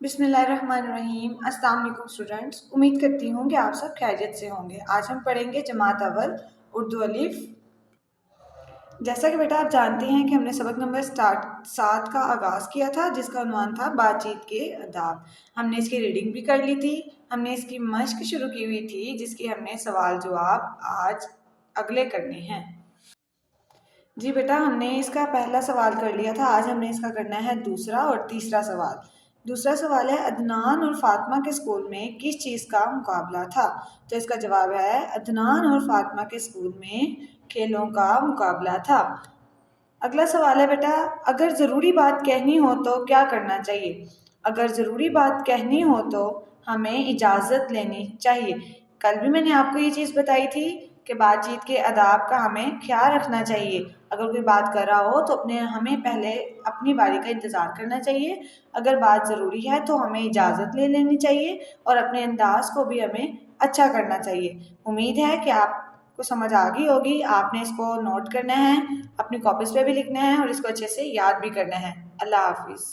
बिस्मिल्लाहिर्रहमानिर्रहीम। अस्सलाम वालेकुम स्टूडेंट्स, उम्मीद करती हूँ कि आप सब खैरियत से होंगे। आज हम पढ़ेंगे जमात अव्वल उर्दू अलिफ। जैसा कि बेटा आप जानते हैं कि हमने सबक नंबर 7 का आगाज़ किया था, जिसका उन्वान था बातचीत के आदाब। हमने इसकी रीडिंग भी कर ली थी, हमने इसकी मश्क शुरू की हुई थी, जिसकी हमने सवाल जवाब आज अगले करने हैं। जी बेटा, हमने इसका पहला सवाल कर लिया था, आज हमने इसका करना है दूसरा और तीसरा सवाल। दूसरा सवाल है, अदनान और फातिमा के स्कूल में किस चीज़ का मुकाबला था? तो इसका जवाब है, अदनान और फातिमा के स्कूल में खेलों का मुकाबला था। अगला सवाल है बेटा, अगर ज़रूरी बात कहनी हो तो क्या करना चाहिए? अगर ज़रूरी बात कहनी हो तो हमें इजाज़त लेनी चाहिए। कल भी मैंने आपको ये चीज़ बताई थी कि बातचीत के आदाब का हमें ख्याल रखना चाहिए। अगर कोई बात कर रहा हो तो हमें पहले अपनी बारी का इंतज़ार करना चाहिए। अगर बात ज़रूरी है तो हमें इजाज़त ले लेनी चाहिए और अपने अंदाज़ को भी हमें अच्छा करना चाहिए। उम्मीद है कि आपको समझ आ गई होगी। आपने इसको नोट करना है, अपनी कॉपीज़ पे भी लिखना है और इसको अच्छे से याद भी करना है। अल्लाह हाफिज़।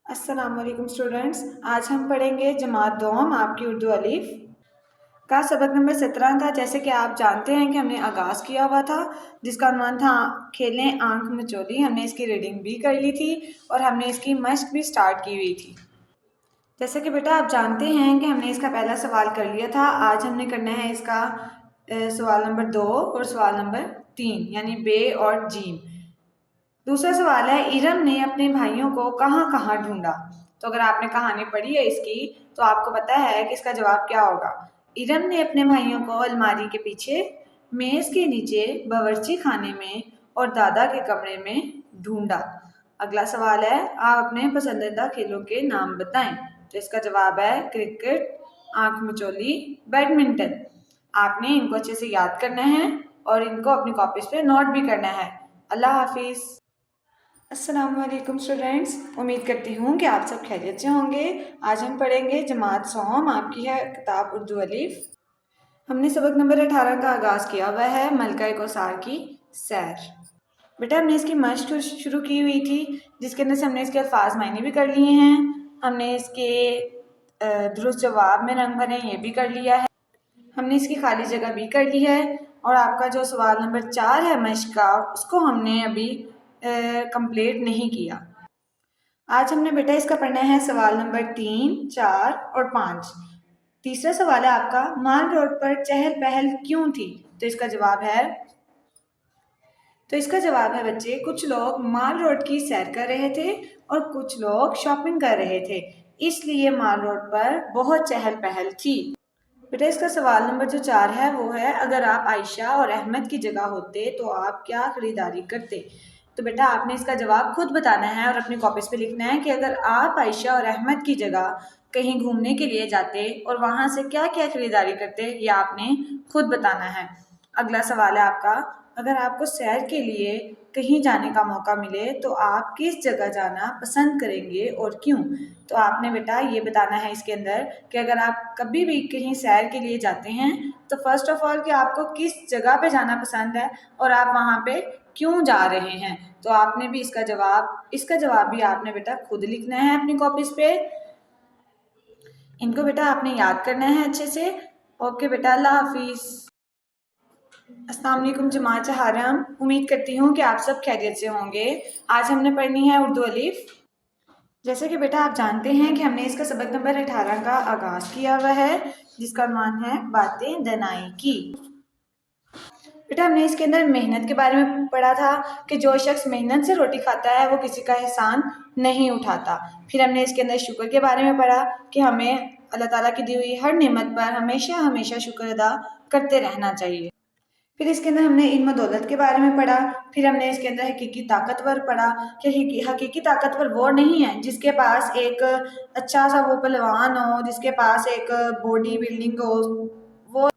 अस्सलाम वालेकुम स्टूडेंट्स, आज हम पढ़ेंगे जमात दोम आपकी उर्दू अलिफ का सबक नंबर 17 था। जैसे कि आप जानते हैं कि हमने आगाज़ किया हुआ था, जिसका उन्वान था खेलें आंख मचोली। हमने इसकी रीडिंग भी कर ली थी और हमने इसकी मश्क भी स्टार्ट की हुई थी। जैसे कि बेटा आप जानते हैं कि हमने इसका पहला सवाल कर लिया था, आज हमने करना है इसका सवाल नंबर 2 और सवाल नंबर 3, यानी बे और जीम। दूसरा सवाल है, इरम ने अपने भाइयों को कहाँ कहाँ ढूंढा? तो अगर आपने कहानी पढ़ी है इसकी तो आपको पता है कि इसका जवाब क्या होगा। इरम ने अपने भाइयों को अलमारी के पीछे, मेज़ के नीचे, बावर्ची खाने में और दादा के कमरे में ढूंढा। अगला सवाल है, आप अपने पसंदीदा खेलों के नाम बताएं। तो इसका जवाब है क्रिकेट, आंख मचोली, बैडमिंटन। आपने इनको अच्छे से याद करना है और इनको अपनी कॉपीज पे नोट भी करना है। अल्लाह हाफिज़। अस्सलाम वालेकुम स्टूडेंट्स, उम्मीद करती हूँ कि आप सब खैरियत से होंगे। आज हम पढ़ेंगे जमात सोम आपकी है किताब उर्दू अलिफ। हमने सबक नंबर 18 का आगाज़ किया हुआ है, मलका कोसार की सैर। बेटा हमने इसकी मश्क शुरू की हुई थी, जिसके अंदर से हमने इसके अल्फाज मायने भी कर लिए हैं। हमने इसके दुरुस्त जवाब में रंग भरे ये भी कर लिया है। हमने इसकी खाली जगह भी कर ली है और आपका जो सवाल नंबर 4 है मश्क का, उसको हमने अभी कंप्लीट नहीं किया। आज हमने बेटा इसका पढ़ना है सवाल नंबर 3, 4 और 5। तीसरा सवाल है आपका, माल रोड पर चहल पहल क्यों थी? तो इसका जवाब है बच्चे, कुछ लोग माल रोड की सैर कर रहे थे और कुछ लोग शॉपिंग कर रहे थे, इसलिए माल रोड पर बहुत चहल पहल थी। बेटा इसका सवाल नंबर जो 4 है वो है, अगर आप आयशा और अहमद की जगह होते तो आप क्या खरीदारी करते? तो बेटा आपने इसका जवाब खुद बताना है और अपनी कॉपीज पे लिखना है कि अगर आप आयशा और अहमद की जगह कहीं घूमने के लिए जाते और वहाँ से क्या क्या खरीदारी करते, ये आपने खुद बताना है। अगला सवाल है आपका, अगर आपको सैर के लिए कहीं जाने का मौका मिले तो आप किस जगह जाना पसंद करेंगे और क्यों? तो आपने बेटा ये बताना है इसके अंदर कि अगर आप कभी भी कहीं सैर के लिए जाते हैं तो फर्स्ट ऑफ ऑल कि आपको किस जगह पे जाना पसंद है और आप वहाँ पे क्यों जा रहे हैं। तो आपने भी इसका जवाब भी आपने बेटा खुद लिखना है अपनी कॉपीज पे। इनको बेटा आपने याद करना है अच्छे से। ओके बेटा, अल्लाह हाफिज़। अस्सलाम वालेकुम जमात चहारम, उम्मीद करती हूँ कि आप सब खैरियत से होंगे। आज हमने पढ़नी है उर्दू अलिफ। जैसे कि बेटा आप जानते हैं कि हमने इसका सबक नंबर 18 का आगाज़ किया हुआ है, जिसका नाम है बातें दनाई की। बेटा हमने इसके अंदर मेहनत के बारे में पढ़ा था कि जो शख्स मेहनत से रोटी खाता है वो किसी का एहसान नहीं उठाता। फिर हमने इसके अंदर शुक्र के बारे में पढ़ा कि हमें अल्लाह ताला की दी हुई हर नेमत पर हमेशा हमेशा शुक्र अदा करते रहना चाहिए। फिर इसके अंदर हमने इल्म दौलत के बारे में पढ़ा। फिर हमने इसके अंदर हकीकी ताकतवर पढ़ा कि हकीकी ताकतवर वो नहीं है जिसके पास एक अच्छा सा वो पहलवान हो, जिसके पास एक बॉडी बिल्डिंग हो, वो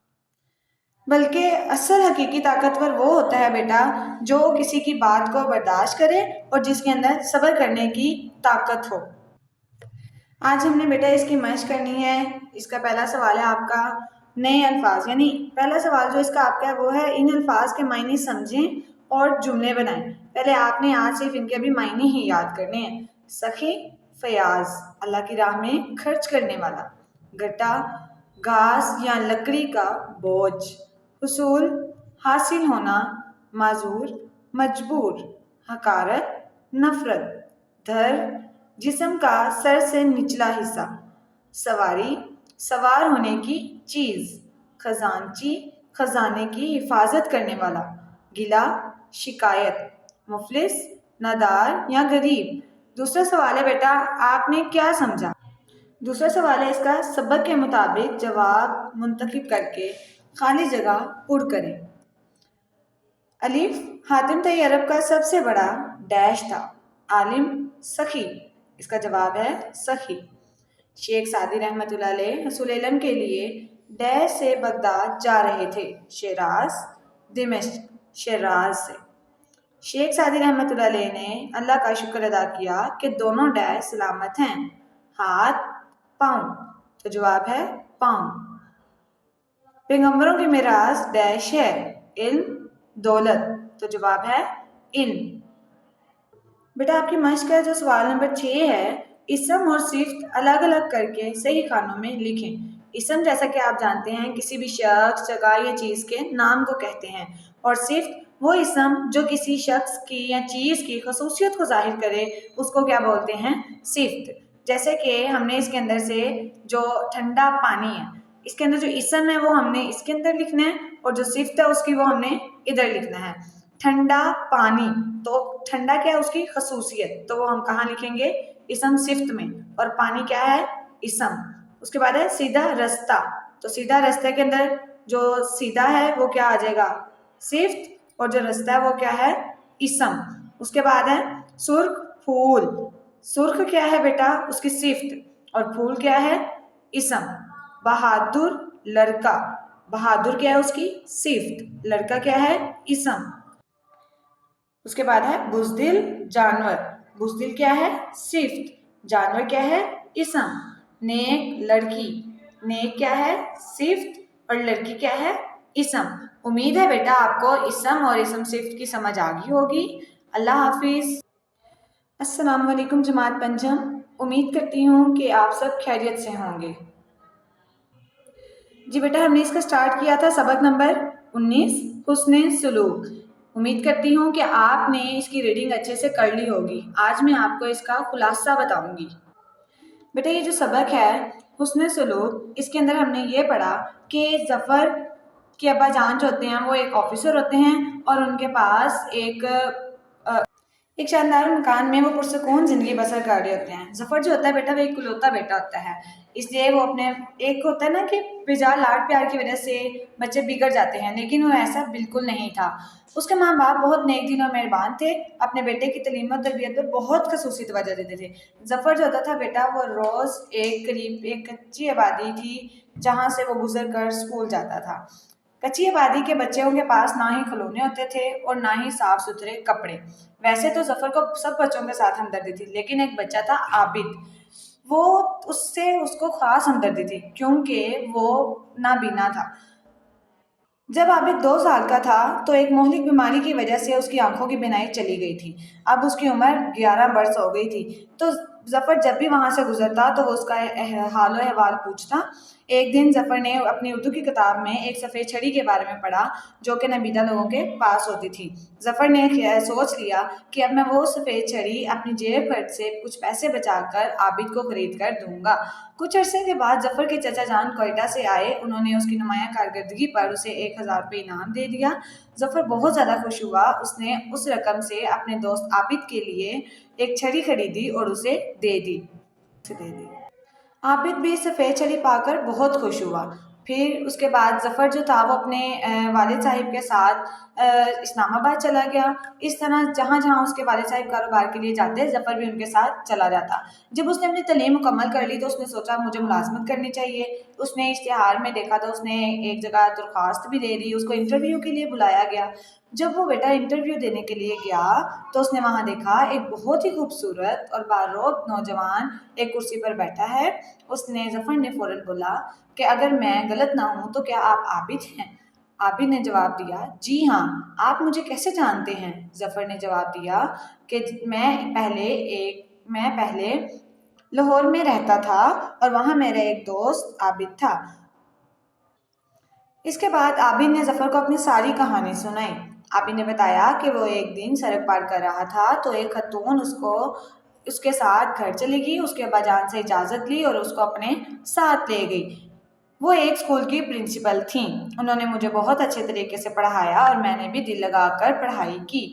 बल्कि असल हकीकी ताकतवर वो होता है बेटा जो किसी की बात को बर्दाश्त करे और जिसके अंदर सब्र करने की ताकत हो। आज हमने बेटा इसकी मश्क करनी है। इसका पहला सवाल है आपका, नए अल्फाज, यानी पहला सवाल जो इसका आपका है वो है, इन अल्फाज के मायने समझें और जुमले बनाएं। पहले आपने आज सिर्फ इनके भी मायने ही याद करने हैं। सखी, فیاض اللہ کی راہ میں خرچ کرنے والا، گھٹا گھاس یا لکڑی کا بوجھ، حصول حاصل ہونا، معذور مجبور، حقارت نفرت، دھر جسم کا سر سے نچلا حصہ، سواری سوار ہونے کی چیز، خزانچی خزانے کی حفاظت کرنے والا، گلا شکایت، مفلس نادار یا غریب۔ دوسرا سوال ہے بیٹا، آپ نے کیا سمجھا؟ دوسرا سوال ہے اس کا سبق کے مطابق جواب منتخب کر کے خالی جگہ پر کریں۔ الف، حاتم طئی عرب کا سب سے بڑا ڈیش تھا، عالم سخی، اس کا جواب ہے سخی۔ شیخ سعدی رحمۃ اللہ علیہ حصول علم کے لیے ڈیش سے بغداد جا رہے تھے، شیراز دمشق، شیراز سے۔ شیخ سعدی رحمۃ اللہ علیہ نے اللہ کا شکر ادا کیا کہ دونوں ڈیش سلامت ہیں، ہاتھ پاؤں، تو جواب ہے پاؤں۔ پیغمبروں کی میراث ڈیش ہے، علم دولت، تو جواب ہے علم۔ بیٹا آپ کی مشق ہے جو سوال نمبر 6 ہے، اسم اور صفت الگ الگ کر کے صحیح خانوں میں لکھیں۔ اسم جیسا کہ آپ جانتے ہیں کسی بھی شخص، جگہ یا چیز کے نام کو کہتے ہیں، اور صفت وہ اسم جو کسی شخص کی یا چیز کی خصوصیت کو ظاہر کرے اس کو کیا بولتے ہیں؟ صفت۔ جیسے کہ ہم نے اس کے اندر سے جو ٹھنڈا پانی ہے، اس کے اندر جو اسم ہے وہ ہم نے اس کے اندر لکھنا ہے، اور جو صفت ہے اس کی وہ ہم نے ادھر لکھنا ہے۔ ٹھنڈا پانی، تو ٹھنڈا کیا ہے؟ اس کی خصوصیت، تو وہ ہم کہاں لکھیں گے؟ اسم صفت میں۔ اور پانی کیا ہے؟ اسم۔ اس کے بعد ہے سیدھا رستہ، تو سیدھا رستے کے اندر جو سیدھا ہے وہ کیا آ جائے گا؟ صفت، اور جو رستہ ہے وہ کیا ہے؟ اسم۔ اس کے بعد ہے سرخ پھول، سرخ کیا ہے بیٹا؟ اس کی صفت، اور پھول کیا ہے؟ اسم۔ بہادر لڑکا، بہادر کیا ہے؟ اس کی صفت، لڑکا کیا ہے؟ اسم۔ اس کے بعد ہے بزدل جانور، بزدل کیا ہے؟ صفت، جانور کیا ہے؟ اسم۔ نیک لڑکی، نیک کیا ہے؟ صفت، اور لڑکی کیا ہے؟ اسم۔ امید ہے بیٹا آپ کو اسم اور اسم صفت کی سمجھ آ گئی ہوگی۔ اللہ حافظ۔ السلام علیکم جماعت پنجم، امید کرتی ہوں کہ آپ سب خیریت سے ہوں گے۔ جی بیٹا ہم نے اس کا سٹارٹ کیا تھا سبق نمبر 19، حسن سلوک۔ امید کرتی ہوں کہ آپ نے اس کی ریڈنگ اچھے سے کر لی ہوگی۔ آج میں آپ کو اس کا خلاصہ بتاؤں گی۔ بیٹا یہ جو سبق ہے حسن سلوک، اس کے اندر ہم نے یہ پڑھا کہ ظفر کے ابا جان جو ہوتے ہیں وہ ایک آفیسر ہوتے ہیں، اور ان کے پاس ایک شاندار مکان میں وہ پرسکون زندگی بسر کر رہے ہوتے ہیں۔ ظفر جو ہوتا ہے بیٹا وہ ایک اکلوتا بیٹا ہوتا ہے، اس لیے وہ اپنے ایک ہوتا ہے نا کہ بجا لاڈ پیار کی وجہ سے بچے بگڑ جاتے ہیں، لیکن وہ ایسا بالکل نہیں تھا۔ اس کے ماں باپ بہت نیک دل اور مہربان تھے، اپنے بیٹے کی تعلیم و تربیت پر بہت خصوصی توجہ دیتے تھے۔ ظفر جو ہوتا تھا بیٹا وہ روز قریب ایک کچی آبادی تھی جہاں سے وہ گزر کر اسکول جاتا تھا۔ کچی آبادی کے بچوں کے پاس نہ ہی کھلونے ہوتے تھے اور نہ ہی صاف ستھرے کپڑے۔ ویسے تو ظفر کو سب بچوں کے ساتھ ہمدردی تھی، لیکن ایک بچہ تھا عابد، وہ اس کو خاص ہمدردی تھی کیونکہ وہ نابینا تھا۔ جب عابد 2 سال کا تھا تو ایک مہلک بیماری کی وجہ سے اس کی آنکھوں کی بینائی چلی گئی تھی۔ اب اس کی عمر 11 برس ہو گئی تھی۔ تو ظفر جب بھی وہاں سے گزرتا تو وہ اس کا حال و احوال پوچھتا۔ ایک دن ظفر نے اپنی اردو کی کتاب میں ایک سفید چھڑی کے بارے میں پڑھا جو کہ نابینا لوگوں کے پاس ہوتی تھی۔ ظفر نے سوچ لیا کہ اب میں وہ سفید چھڑی اپنی جیب خرچ سے کچھ پیسے بچا کر عابد کو خرید کر دوں گا۔ کچھ عرصے کے بعد ظفر کے چچا جان کوئٹہ سے آئے، انہوں نے اس کی نمایاں کارکردگی پر اسے 1000 روپے انعام دے دیا۔ ظفر بہت زیادہ خوش ہوا، اس نے اس رقم سے اپنے دوست عابد کے لیے ایک چھڑی خریدی اور اسے دے دی۔ عابد بھی سفید چھڑی پا کر بہت خوش ہوا۔ پھر اس کے بعد ظفر جو تھا وہ اپنے والد صاحب کے ساتھ اسلام آباد چلا گیا۔ اس طرح جہاں جہاں اس کے والد صاحب کاروبار کے لیے جاتے ظفر بھی ان کے ساتھ چلا جاتا۔ جب اس نے اپنی تعلیم مکمل کر لی تو اس نے سوچا مجھے ملازمت کرنی چاہیے۔ اس نے اشتہار میں دیکھا تو اس نے ایک جگہ درخواست بھی دے دی، اس کو انٹرویو کے لیے بلایا گیا۔ جب وہ بیٹا انٹرویو دینے کے لیے گیا تو اس نے وہاں دیکھا ایک بہت ہی خوبصورت اور باروب نوجوان ایک کرسی پر بیٹھا ہے۔ ظفر نے فوراً بولا کہ اگر میں غلط نہ ہوں تو کیا آپ عابد ہیں؟ عابد نے جواب دیا جی ہاں، آپ مجھے کیسے جانتے ہیں؟ ظفر نے جواب دیا کہ میں پہلے लाहौर में रहता था और वहाँ मेरा एक दोस्त आबिद था। इसके बाद आबिद ने ज़फ़र को अपनी सारी कहानी सुनाई। आबिद ने बताया कि वो एक दिन सड़क पार कर रहा था तो एक खातून उसके साथ घर चली गई, उसके अब्बाजान से इजाज़त ली और उसको अपने साथ ले गई। वो एक स्कूल की प्रिंसिपल थीं। उन्होंने मुझे बहुत अच्छे तरीके से पढ़ाया और मैंने भी दिल लगाकर पढ़ाई की।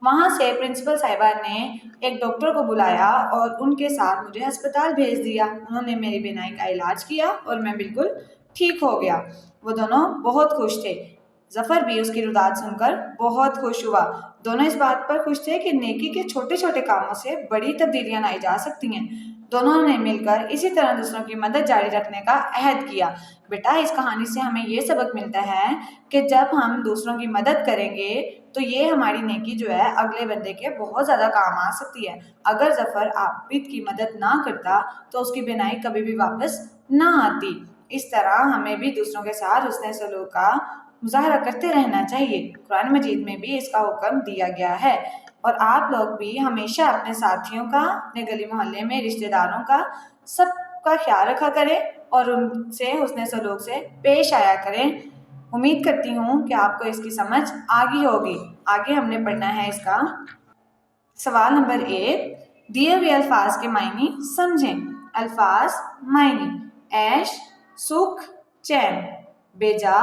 वहाँ से प्रिंसिपल साहिबा ने एक डॉक्टर को बुलाया और उनके साथ मुझे अस्पताल भेज दिया। उन्होंने मेरी बीमारी का इलाज किया और मैं बिल्कुल ठीक हो गया। वो दोनों बहुत खुश थे। ज़फ़र भी उसकी रुदात सुनकर बहुत खुश हुआ। दोनों इस बात पर खुश थे कि नेकी के छोटे छोटे कामों से बड़ी तब्दीलियां लाई जा सकती हैं। दोनों ने मिलकर इसी तरह दूसरों की मदद जारी रखने का अहद किया। बेटा, इस कहानी से हमें ये सबक मिलता है कि जब हम दूसरों की मदद करेंगे तो ये हमारी नेकी जो है अगले बंदे के बहुत ज़्यादा काम आ सकती है। अगर ज़फ़र आबिद की मदद ना करता तो उसकी बीनाई कभी भी वापस ना आती। इस तरह हमें भी दूसरों के साथ हुस्न सलूक का मुज़ाहरा करते रहना चाहिए। कुरान मजीद में भी इसका हुक्म दिया गया है। और आप लोग भी हमेशा अपने साथियों का, अपने गली मोहल्ले में रिश्तेदारों का, सबका ख्याल रखा करें और उनसे हुस्न सलूक से पेश आया करें। उम्मीद करती हूँ कि आपको इसकी समझ आ गई होगी। आगे हमने पढ़ना है इसका सवाल नंबर 1। दिए हुए अल्फाज के मायने समझें। अल्फाज मायने: ऐश, सुख, चैन, बेजा,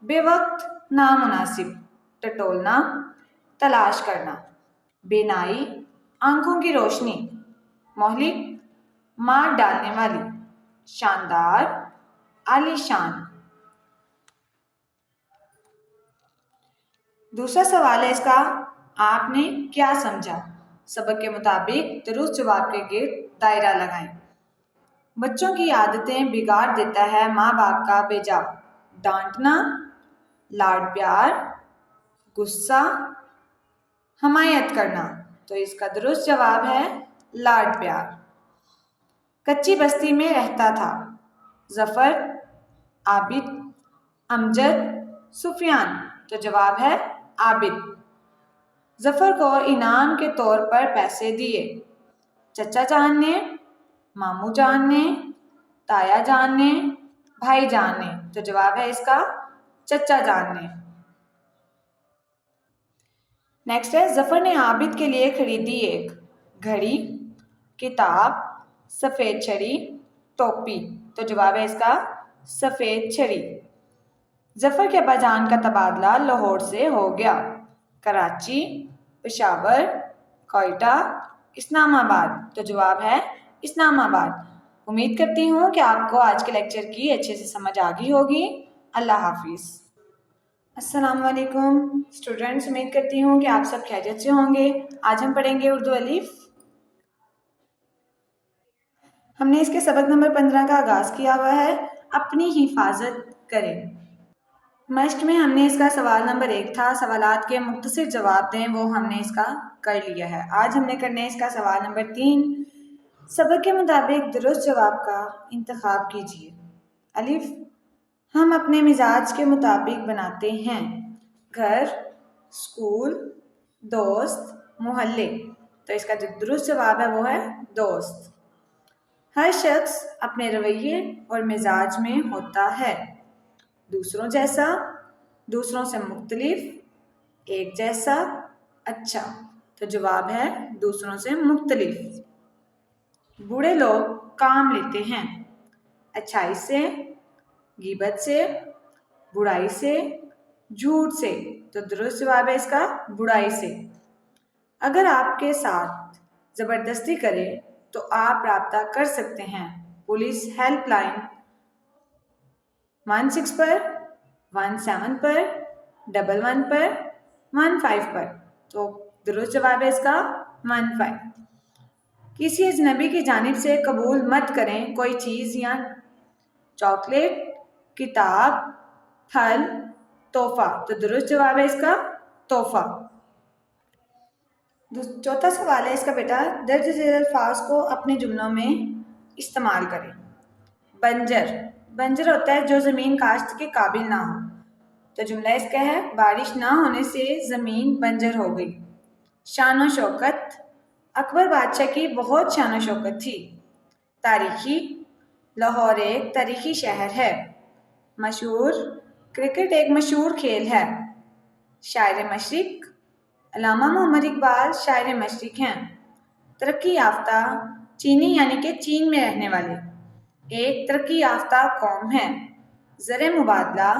बेवक्त, नामुनासिब, टटोलना, तलाश करना। बेनाई, आंखों की रोशनी, मोहलिक, मार डालने वाली, शानदार, आलीशान। दूसरा सवाल है इसका, आपने क्या समझा? सबक के मुताबिक दुरुस्त जवाब के गिर्द दायरा लगाएं। बच्चों की आदतें बिगाड़ देता है माँ बाप का बेजा: डांटना, लाड प्यार, गुस्सा, हमायत करना। तो इसका दुरुस्त जवाब है लाड प्यार। कच्ची बस्ती में रहता था ज़फ़र, आबिद, अमजद, सुफियान। तो जवाब है आबिद। ज़फ़र को इनाम के तौर पर पैसे दिए चचा जान ने, मामू जान ने, ताया जान ने, भाई जान ने। तो जवाब है इसका चचा जान ने। नेक्स्ट है, ज़फ़र ने आबिद के लिए खरीदी एक घड़ी, किताब, सफ़ेद छड़ी, टोपी। तो जवाब है इसका सफ़ेद छड़ी। ज़फ़र के अब्बाजान का तबादला लाहौर से हो गया। कराची, पेशावर, कोयटा, इस्लामाबाद। तो जवाब है इस्लामाबाद। उम्मीद करती हूँ कि आपको आज के लेक्चर की अच्छे से समझ आ गई होगी। अल्लाह हाफिज़। अस्सलाम वालेकुम स्टूडेंट्स, उम्मीद करती हूँ कि आप सब खैरियत से होंगे। आज हम पढ़ेंगे उर्दू अलिफ। हमने इसके सबक नंबर 15 का आगाज़ किया हुआ है। अपनी हिफाजत करें। मश्क में हमने इसका सवाल नंबर 1 था, सवालात के मुख्तसर जवाब दें, वो हमने इसका कर लिया है। आज हमने करना है इसका सवाल नंबर 3। सबक के मुताबिक दुरुस्त जवाब का इंतखाब कीजिए। अलिफ, हम अपने मिजाज के मुताबिक बनाते हैं। घर, स्कूल, दोस्त, मोहल्ले। तो इसका जो दुरुस्त जवाब है वो है दोस्त। हर शख्स अपने रवैये और मिजाज में होता है। दूसरों जैसा, दूसरों से मुख्तलिफ, एक जैसा, अच्छा। तो जवाब है दूसरों से मुख्तलिफ। बूढ़े लोग काम लेते हैं अच्छाई से, गिबत से, बुराई से, झूठ से। तो दुरुस्त जवाब है इसका बुराई से। अगर आपके साथ ज़बरदस्ती करे तो आप राब्ता कर सकते हैं पुलिस हेल्पलाइन 16 पर, 17 पर, 11 पर, 15 पर। तो दुरुस्त जवाब है इसका 15। किसी अजनबी की जानिब से कबूल मत करें कोई चीज़ या चॉकलेट, किताब, फल, तोहफा। तो दुरुस्त जवाब है इसका तोहफा। चौथा सवाल है इसका बेटा, दर्ज झेल अल्फाज को अपने जुमलों में इस्तेमाल करें। बंजर, बंजर होता है जो ज़मीन काश्त के काबिल ना हो। तो जुमला इसका है, बारिश ना होने से ज़मीन बंजर हो गई। शान व शौकत, अकबर बादशाह की बहुत शान व शौकत थी। तारीखी, लाहौर एक तारीखी शहर है। मशहूर, क्रिकेट एक मशहूर खेल है। शायर मशरिक, अल्लामा मोहम्मद इकबाल शायर मशरिक हैं। तरक्की याफ्ता, चीनी यानी कि चीन में रहने वाले, एक तरक्की याफ्ता कौम है। ज़र मुबादला,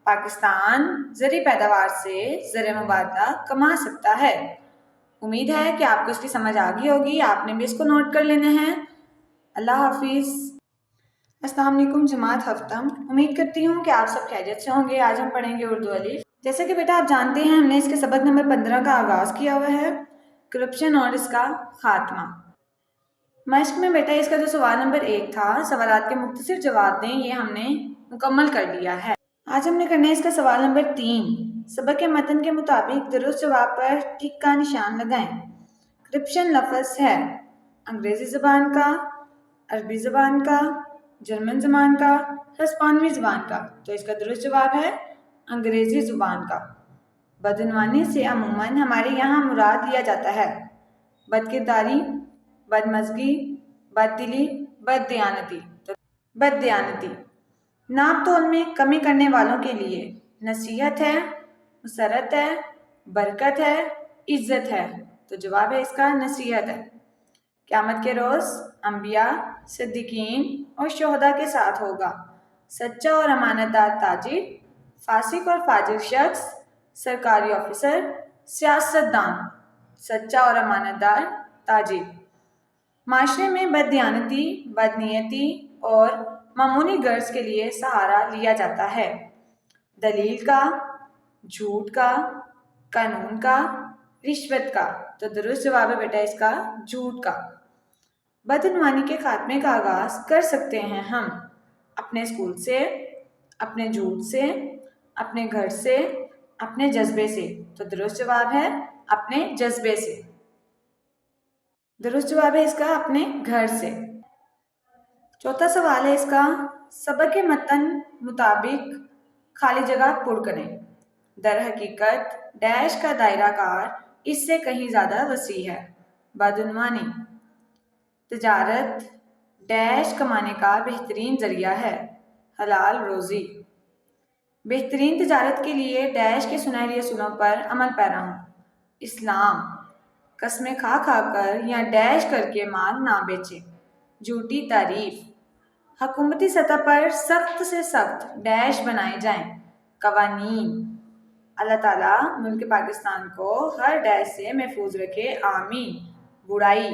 पाकिस्तान ज़र पैदावार से ज़र मुबादला कमा सकता है। उम्मीद है कि आपको इसकी समझ आ गई होगी, आपने भी इसको नोट कर लेना है। अल्लाह हाफिज़। अस्सलाम वालेकुम जमात हफ्तम, उम्मीद करती हूँ कि आप सब खैरियत से होंगे। आज हम पढ़ेंगे उर्दू अलिफ। जैसे कि बेटा आप जानते हैं, हमने इसके सबक नंबर 15 का आगाज़ किया हुआ है, करप्शन और इसका खात्मा। मश्क में बेटा इसका जो सवाल नंबर 1 था, सवालात के मुख्तसर जवाब दें, ये हमने मुकम्मल कर लिया है। आज हमने करना है इसका सवाल नंबर 3। सबक के मतन के मुताबिक दुरुस्त जवाब पर टिक का निशान लगाएं। करप्शन लफ्ज़ है अंग्रेज़ी ज़बान का, अरबी ज़बान का, जर्मन ज़बान का, हिस्पानवी ज़बान का। तो इसका दुरुस्त जवाब है अंग्रेज़ी ज़ुबान का। बदनवानी से अमूमन हमारे यहाँ मुराद लिया जाता है बदकिरदारी, बदमज़गी, बददिली, बददियानती। तो बददियानती नाप तोल में कमी करने वालों के लिए नसीहत है, मुसरत है, बरकत है, इज़्ज़त है। तो जवाब है इसका नसीहत है। क़यामत के रोज़ अंबिया, सिद्दीकीन और शोहदा के साथ होगा। सच्चा और अमानतदार ताजिर, फासिक और फाजिर शख्स, सरकारी ऑफिसर, सियासतदान। सच्चा और अमानतदार ताजिर। माशरे में बददियानती, बदनीयती और मामूली गर्ज के लिए सहारा लिया जाता है दलील का, झूठ का, कानून का, रिश्वत का। तो दुरुस्त जवाब है बेटा इसका झूठ का। बदनवानी के खात्मे का आगाज़ कर सकते हैं हम अपने स्कूल से, अपने झूठ से, अपने घर से, अपने जज्बे से। तो दुरुस्त जवाब है अपने जज्बे से। दुरुस्त जवाब है इसका अपने घर से। चौथा सवाल है इसका, सबक के मतन मुताबिक खाली जगह पुर करें। दर हकीकत डैश का दायरा कार इससे कहीं ज़्यादा वसी है। बदनवानी, तिजारत डैश कमाने का बेहतरीन ज़रिया है, हलाल रोज़ी। बेहतरीन तिजारत के लिए डैश के सुनहरी असूलों पर अमल पैरा हूँ। इस्लाम, कसमें खा खा कर या डैश करके माल ना बेचे। झूठी तारीफ, हुकूमती सतह पर सख्त से सख्त डैश बनाए जाएं। कवानीन, अल्लाह ताला मुल्क पाकिस्तान को हर डैश से महफूज रखे, आमीन। बुराई।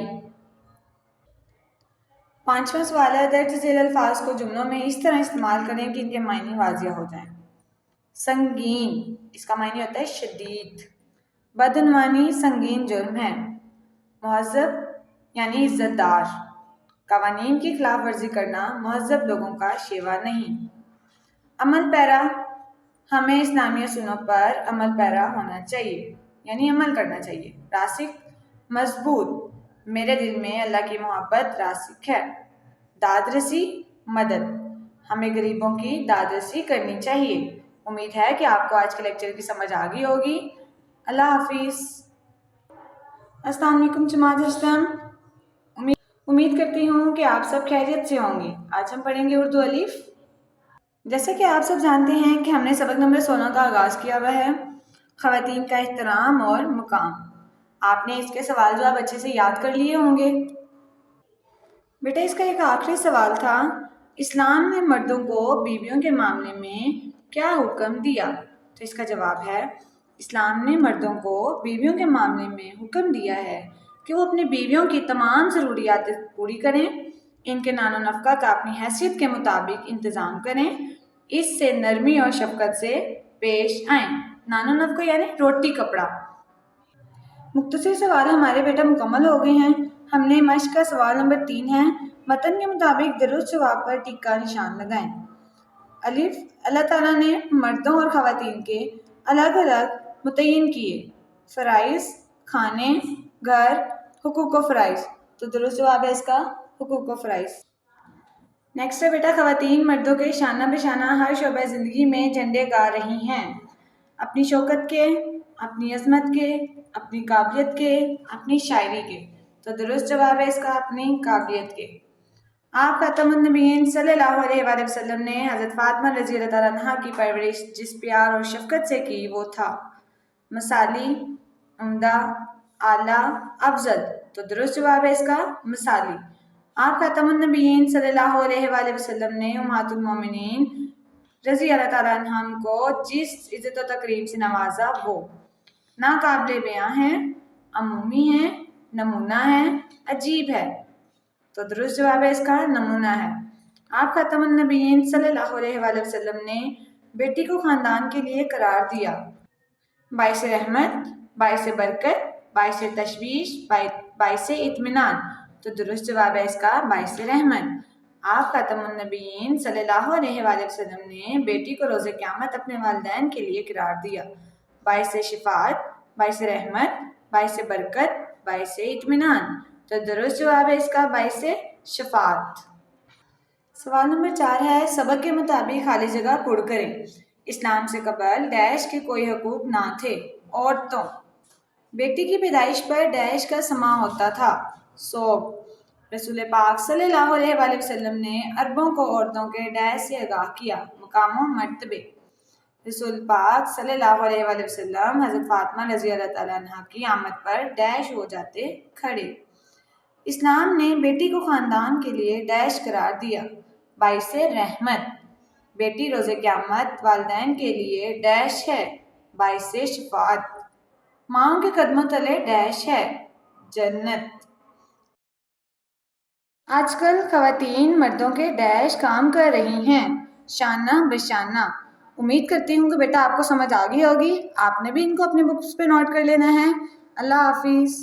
पांचवा सवाल है, दर्ज झेल अल्फाज को जुमलों में इस तरह इस्तेमाल करें कि इनके मायने वाज़िया हो जाएं। संगीन, इसका मायने होता है शदीद। बदनवानी संगीन जुर्म है। मुहज़्ज़ब यानी इज़्ज़तदार। कवानीन की खिलाफ वर्जी करना मुहज़्ज़ब लोगों का शेवा नहीं। अमल पैरा, हमें इस्लामी असूलों पर अमल पैरा होना चाहिए, यानी अमल करना चाहिए। रासिक, मजबूत, मेरे दिल में अल्लाह की मोहब्बत रासिक है। दादरसी, मदद, हमें गरीबों की दादरसी करनी चाहिए। उम्मीद है कि आपको आज के लेक्चर की समझ आ गई होगी। अल्लाह हाफिज़। अस्सलाम वालेकुम जमात इस्लाम, उम्मीद करती हूँ कि आप सब खैरियत से होंगे। आज हम पढ़ेंगे उर्दू अलिफ। जैसे कि आप सब जानते हैं कि हमने सबक नंबर 16 का आगाज़ किया हुआ है, ख़वातीन का एहतराम और मुकाम। आपने इसके सवाल जवाब अच्छे से याद कर लिए होंगे। बेटा इसका एक आखिरी सवाल था, इस्लाम ने मर्दों को बीवियों के मामले में क्या हुक्म दिया? तो इसका जवाब है, इस्लाम ने मर्दों को बीवियों के मामले में हुक्म दिया है कि वो अपनी बीवियों की तमाम ज़रूरियात पूरी करें, इनके नानो नफ़का का अपनी हैसियत के मुताबिक इंतज़ाम करें, इससे नरमी और शफ़क़त से पेश आएँ। नानो नफ़का यानी रोटी कपड़ा। मुख्तसर सवाल हमारे बेटा मुकम्मल हो गए हैं। हमने मश्क का सवाल नंबर 3 है, मतन के मुताबिक दुरुस्त जवाब पर टिक का निशान लगाएं। अलिफ, अल्लाह ताला ने मर्दों और ख़वातीन के अलग अलग मुतय्यन किए फ़राइज़, खाने, घर, हुकूक व फ़राइज़। तो दुरुस्त जवाब है इसका हुकूक व फ़राइज़। नेक्स्ट है बेटा, ख़वातीन मर्दों के शाना बेशाना हर शोबे ज़िंदगी में झंडे गा रही हैं, अपनी शौकत के, अपनी अज़मत के, अपनी काबिलियत के, अपनी शायरी के। तो दुरुस्त जवाब है इसका अपनी काबिलियत के। आप ख़ातमुन्नबीय्यीन सल्लल्लाहु अलैहि वसल्लम ने हज़रत फ़ातिमा रज़ी अल्लाह तआला अन्हा की परवरिश जिस प्यार और शफ़क़त से की वो था मिसाली, उम्दा, आला, अफ़ज़ल। तो दुरुस्त जवाब है इसका मिसाली। आप ख़ातमुन्नबीय्यीन सल्लल्लाहु अलैहि वसल्लम ने उम्महातुल मोमिनीन रज़ी अल्लाह तआला अन्हा को जिस इज़्ज़त और तकरीम से नवाजा वो नाकाबिले बयां है, अमूमी है, नमूना है, अजीब है। तो दुरुस्त जवाब है इसका नमूना है। आप ख़ातमुन्नबीय्यीन सल्लल्लाहु अलैहि वसल्लम ने बेटी को ख़ानदान के लिए करार दिया बाइस रहमत, बाइस बरकत, बाइस तशवीश, बाइस इत्मीनान। तो दुरुस्त जवाब है इसका बाइस रहमत। आप ख़ातमुन्नबीय्यीन सल्लल्लाहु अलैहि वसल्लम ने बेटी को रोज़े क़यामत अपने वालिदैन के लिए करार दिया बाइस शिफ़ाअत, बाइस रहमत, बाइस बरकत, बाइस इत्मीनान। तो दुरुस्त जवाब है इसका बाइस शफ़ाअत। सवाल नंबर 4 है, सबक के मुताबिक खाली जगह पुर करें। इस्लाम से कबल डैश के कोई हकूक ना थे। औरतों, बेटी की पैदाइश पर डैश का समा होता था सोब। रसूल पाक सल्लल्लाहु अलैहि वसल्लम ने अरबों को औरतों के डैश से आगाह किया मकाम व मर्तबे। रसूल पाक सल्लल्लाहु अलैहि वसल्लम हज़रत फ़ातिमा रज़ी अल्लाह तआला अन्हा की आमद पर डैश हो जाते खड़े। इस्लाम ने बेटी को ख़ानदान के लिए डैश करार दिया बाइस रहमत। बेटी रोज़े क़यामत वालिदैन के लिए डैश है बाइस शफ़ाअत। माँओं के कदमों तले डैश है जन्नत। आजकल ख़वातीन मर्दों के डैश काम कर रही हैं शाना बशाना। उम्मीद करती हूँ कि बेटा आपको समझ आ गई होगी। आपने भी इनको अपनी बुक्स पे नोट कर लेना है। अल्लाह हाफिज़।